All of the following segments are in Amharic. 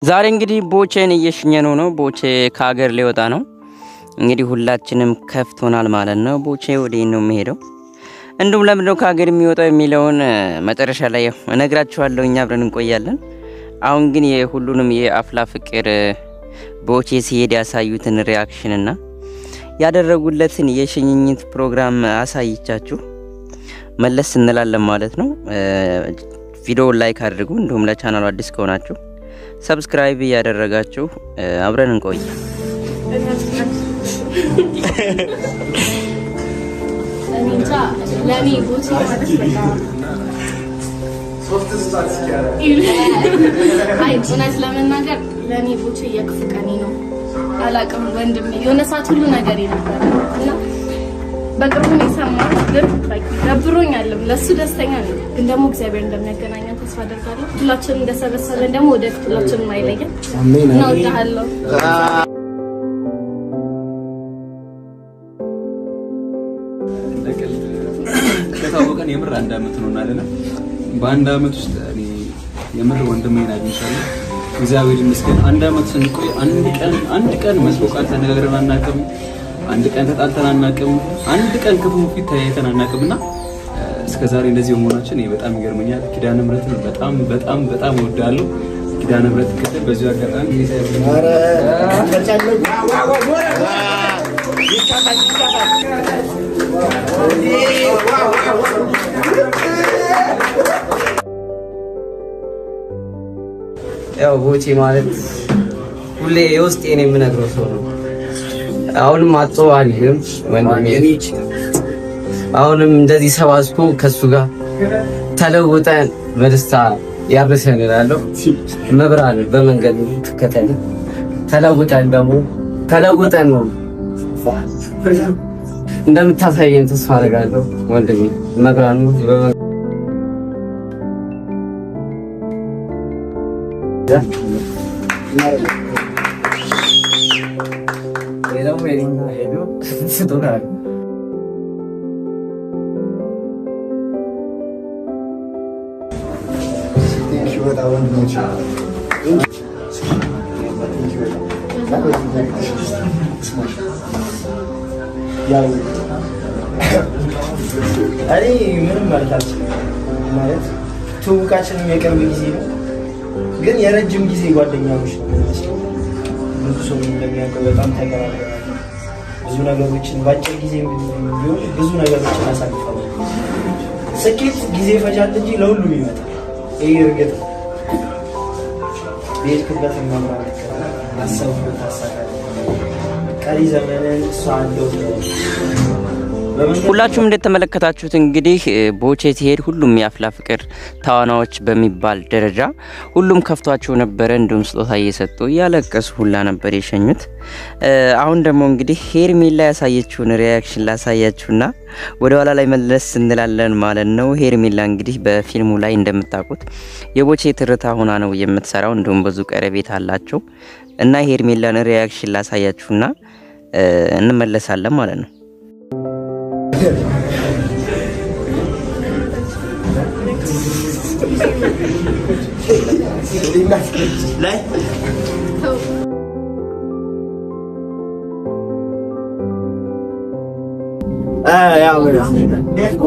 ዛሬ እንግዲህ ቦቼን እየሸኘነው ነው። ቦቼ ከሀገር ሊወጣ ነው። እንግዲህ ሁላችንም ከፍቶናል ማለት ነው። ቦቼ ወዴት ነው የሚሄደው? እንዲሁም ለምንድነው ከሀገር የሚወጣው የሚለውን መጨረሻ ላይ እነግራችኋለሁ። እኛ አብረን እንቆያለን። አሁን ግን የሁሉንም የአፍላ ፍቅር ቦቼ ሲሄድ ያሳዩትን ሪአክሽን እና ያደረጉለትን የሽኝኝት ፕሮግራም አሳይቻችሁ መለስ እንላለን ማለት ነው። ቪዲዮውን ላይክ አድርጉ። እንዲሁም ለቻናሉ አዲስ ከሆናችሁ ሰብስክራይብ ያደረጋችሁ አብረን እንቆይ። እንጃ ለኔ ቦቼ ማለት እውነት ለመናገር ለኔ ቦቼ የክፉ ቀኔ ነው። አላቅም ወንድሜ የሆነ ሰዓት ሁሉ ነገር ነበር እና በቅርቡ ነው የሰማሁት። ግን ደብሮኛልም ለሱ ደስተኛ ነኝ። ግን ደግሞ እግዚአብሔር እንደሚያገናኘን ተስፋ አደርጋለሁ። ሁላችንም እንደሰበሰበን ደግሞ ወደፊት ሁላችንም አይለየን። አሜን። እናወዳሃለሁ። ከታወቀን የምር አንድ አመት ነው አይደል? በአንድ አመት ውስጥ እኔ የምር ወንድሜን አግኝቻለሁ። እግዚአብሔር ይመስገን። አንድ አመት ስንቆይ አንድ ቀን መስሎ ቃል ተነጋግረን አናውቅም። አንድ ቀን ተጣልተን አናውቅም። አንድ ቀን ክፉ ፊት ተያይተን አናውቅምና እስከዛሬ እንደዚህ በመሆናችን በጣም ይገርመኛል። ኪዳነ ምሕረትን በጣም እወዳለሁ። ኪዳነ ምሕረት ከተል በዚሁ አጋጣሚ ያው ቦቼ ማለት ሁሌ የውስጤን የምነግረው ሰው ነው። አሁንም አጥቷልም ወንድሜ አሁንም እንደዚህ ሰባስቦ ከሱ ጋር ተለውጠን በደስታ ያርሰን እላለሁ። መብራን በመንገድ ትከተል ተለውጠን ነው እንደምታሳየን ተስፋ አደርጋለሁ ወንድሜ። መብራን ምንም ማለት ትውውቃችንም የቅርብ ጊዜ ነው፣ ግን የረጅም ጊዜ ጓደኛሞች ነው። ብዙ ሰው እንደሚያውቀው በጣም ተቀራርበናል። ብዙ ነገሮችን በአጭር ጊዜ ቢሆን ብዙ ነገሮችን አሳልፈናል። ስኬት ጊዜ ይፈጃል እንጂ ለሁሉም ይመጣል። ይሄ እርግጥ ነው። ቤትክበት ማምራት አሰብኩት ታሳካለህ። ቀሪ ዘመንን እሷ አንደው ሁላችሁም እንደተመለከታችሁት እንግዲህ ቦቼ ሲሄድ ሁሉም የአፍላ ፍቅር ተዋናዮች በሚባል ደረጃ ሁሉም ከፍቷቸው ነበረ። እንዲሁም ስጦታ እየሰጡ እያለቀሱ ሁላ ነበር የሸኙት። አሁን ደግሞ እንግዲህ ሄርሜላ ያሳየችውን ሪያክሽን ላሳያችሁና ወደ ኋላ ላይ መለስ እንላለን ማለት ነው። ሄርሜላ እንግዲህ በፊልሙ ላይ እንደምታውቁት የቦቼ ትርታ ሆና ነው የምትሰራው። እንዲሁም ብዙ ቀረቤት አላቸው እና ሄርሜላን ሪያክሽን ላሳያችሁና እንመለሳለን ማለት ነው።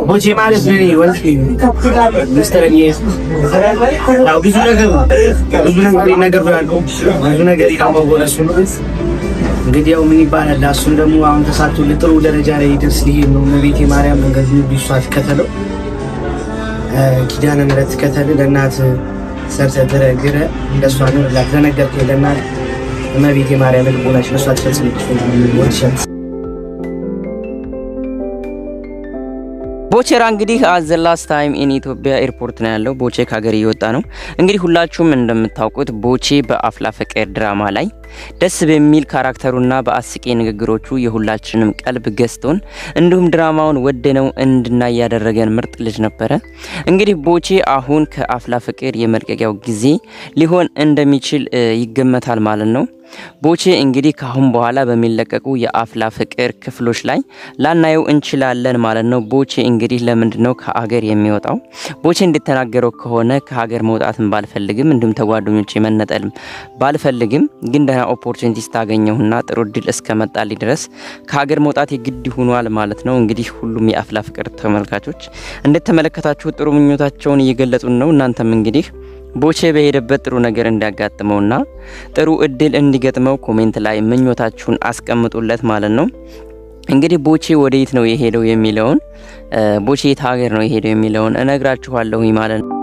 ቦቼ ማለት ነው ብዙ ነገር ይታወቀው ነው። እንግዲህ ያው ምን ይባላል እሱን ደግሞ አሁን ተሳክቶ ለጥሩ ደረጃ ላይ ይደርስ ሊሄድ ነው። እመቤቴ ማርያም መንገድ ቢሷት ከተለው ኪዳነ ምሕረት ከተል ለእናት ሰርተ ተረግረ እንደሷ ነው ለተነገርከ ለእናት እመቤቴ ማርያም ልቦናሽ ለሷ ተፈጽምልሽ ወርሸት ቦቼራ እንግዲህ አዘ ላስት ታይም ኢን ኢትዮጵያ ኤርፖርት ነው ያለው። ቦቼ ከሀገር እየወጣ ነው። እንግዲህ ሁላችሁም እንደምታውቁት ቦቼ በአፍላ ፍቅር ድራማ ላይ ደስ በሚል ካራክተሩና በአስቂ ንግግሮቹ የሁላችንም ቀልብ ገዝቶን እንዲሁም ድራማውን ወደነው እንድናይ ያደረገን ምርጥ ልጅ ነበረ። እንግዲህ ቦቼ አሁን ከአፍላ ፍቅር የመልቀቂያው ጊዜ ሊሆን እንደሚችል ይገመታል ማለት ነው። ቦቼ እንግዲህ ካሁን በኋላ በሚለቀቁ የአፍላ ፍቅር ክፍሎች ላይ ላናየው እንችላለን ማለት ነው። ቦቼ እንግዲህ ለምንድነው ከሀገር የሚወጣው? ቦቼ እንደተናገረው ከሆነ ከሀገር መውጣትን ባልፈልግም እንዲሁም ተጓደኞቼ መነጠልም ባልፈልግም ግን ደህና ኦፖርቹኒቲ ስታገኘውና ጥሩ እድል እስከመጣልኝ ድረስ ከሀገር መውጣት የግድ ሆኗል ማለት ነው። እንግዲህ ሁሉም የአፍላ ፍቅር ተመልካቾች እንደተመለከታችሁ ጥሩ ምኞታቸውን እየገለጹን ነው። እናንተም እንግዲህ ቦቼ በሄደበት ጥሩ ነገር እንዲያጋጥመውና ጥሩ እድል እንዲገጥመው ኮሜንት ላይ ምኞታችሁን አስቀምጡለት ማለት ነው። እንግዲህ ቦቼ ወዴት ነው የሄደው የሚለውን ቦቼ የት ሀገር ነው የሄደው የሚለውን እነግራችኋለሁ ማለት ነው።